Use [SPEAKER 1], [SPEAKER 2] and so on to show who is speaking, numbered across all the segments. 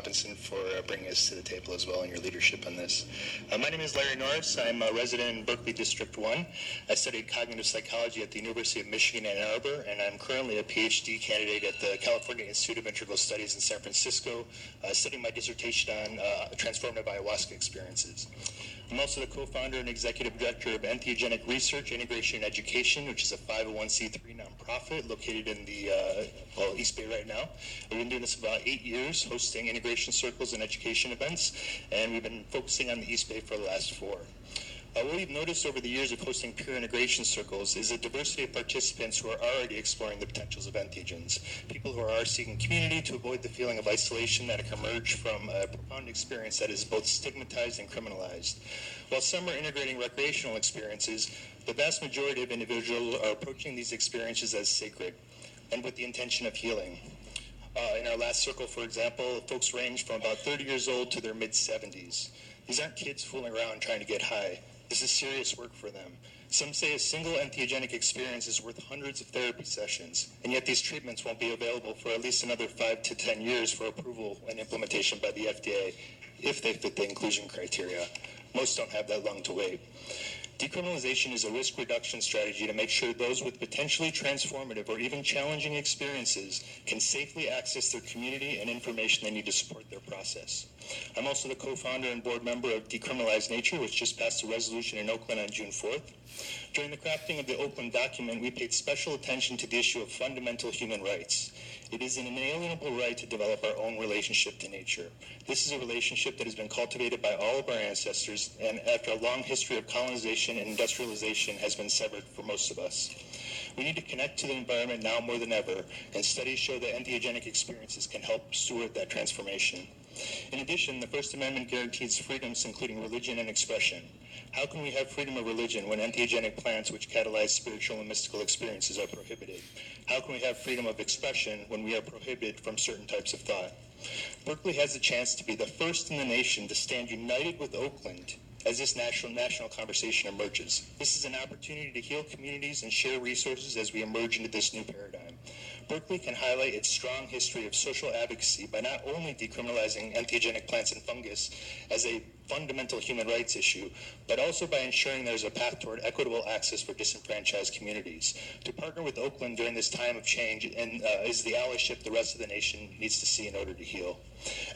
[SPEAKER 1] Robinson for bringing us to the table as well and your leadership on this. My name is Larry Norris. I'm a resident in Berkeley District 1. I studied cognitive psychology at the University of Michigan Ann Arbor, and I'm currently a PhD candidate at the California Institute of Integral Studies in San Francisco, studying my dissertation on transformative ayahuasca experiences. I'm also the co-founder and executive director of Entheogenic Research, Integration, and Education, which is a 501c3 nonprofit located in the East Bay right now. We've been doing this about 8 years, hosting integration circles and education events, and we've been focusing on the East Bay for the last 4. What we've noticed over the years of hosting peer integration circles is a diversity of participants who are already exploring the potentials of entheogens. People who are seeking community to avoid the feeling of isolation that can emerge from a profound experience that is both stigmatized and criminalized. While some are integrating recreational experiences, the vast majority of individuals are approaching these experiences as sacred and with the intention of healing. In our last circle, for example, folks range from about 30 years old to their mid-70s. These aren't kids fooling around trying to get high. This is serious work for them. Some say a single entheogenic experience is worth hundreds of therapy sessions, and yet these treatments won't be available for at least another 5 to 10 years for approval and implementation by the FDA if they fit the inclusion criteria. Most don't have that long to wait. Decriminalization is a risk reduction strategy to make sure those with potentially transformative or even challenging experiences can safely access their community and information they need to support their process. I'm also the co-founder and board member of Decriminalize Nature, which just passed a resolution in Oakland on June 4th. During the crafting of the Oakland document, we paid special attention to the issue of fundamental human rights. It is an inalienable right to develop our own relationship to nature. This is a relationship that has been cultivated by all of our ancestors, and after a long history of colonization and industrialization has been severed for most of us. We need to connect to the environment now more than ever, and studies show that entheogenic experiences can help steward that transformation. In addition, the First Amendment guarantees freedoms including religion and expression. How can we have freedom of religion when entheogenic plants which catalyze spiritual and mystical experiences are prohibited? How can we have freedom of expression when we are prohibited from certain types of thought? Berkeley has the chance to be the first in the nation to stand united with Oakland as this national conversation emerges. This is an opportunity to heal communities and share resources as we emerge into this new paradigm. Berkeley can highlight its strong history of social advocacy by not only decriminalizing entheogenic plants and fungus as a fundamental human rights issue, but also by ensuring there's a path toward equitable access for disenfranchised communities. To partner with Oakland during this time of change is the allyship the rest of the nation needs to see in order to heal.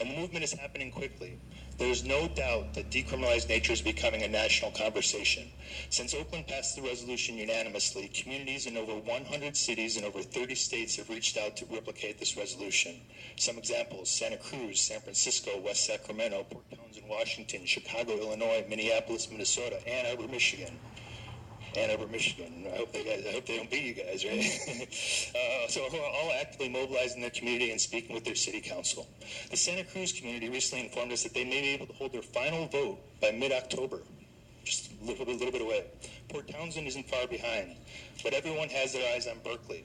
[SPEAKER 1] And the movement is happening quickly. There is no doubt that Decriminalize Nature is becoming a national conversation. Since Oakland passed the resolution unanimously, communities in over 100 cities and over 30 states have reached out to replicate this resolution. Some examples: Santa Cruz, San Francisco, West Sacramento, Port Townsend, Washington, Chicago, Illinois, Minneapolis, Minnesota, Ann Arbor, Michigan. I hope they don't beat you guys, right? So who are all actively mobilizing their community and speaking with their city council. The Santa Cruz community recently informed us that they may be able to hold their final vote by mid-October, just a little bit away. Port Townsend isn't far behind, but everyone has their eyes on Berkeley.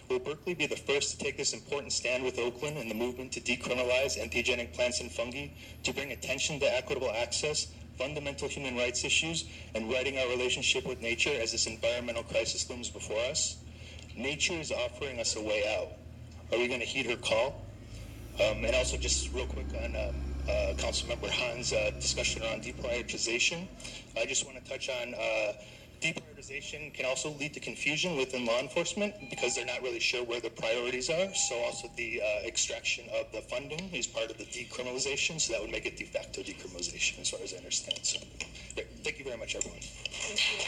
[SPEAKER 1] Will Berkeley be the first to take this important stand with Oakland and the movement to decriminalize entheogenic plants and fungi, to bring attention to equitable access, fundamental human rights issues, and righting our relationship with nature as this environmental crisis looms before us? Nature is offering us a way out. Are we going to heed her call? And also, just real quick on Councilmember Han's discussion around deprioritization, I just want to touch on deprioritization can also lead to confusion within law enforcement because they're not really sure where the priorities are. So also the extraction of the funding is part of the decriminalization, so that would make it de facto decriminalization as far as I understand. So thank you very much, everyone.
[SPEAKER 2] Thank you.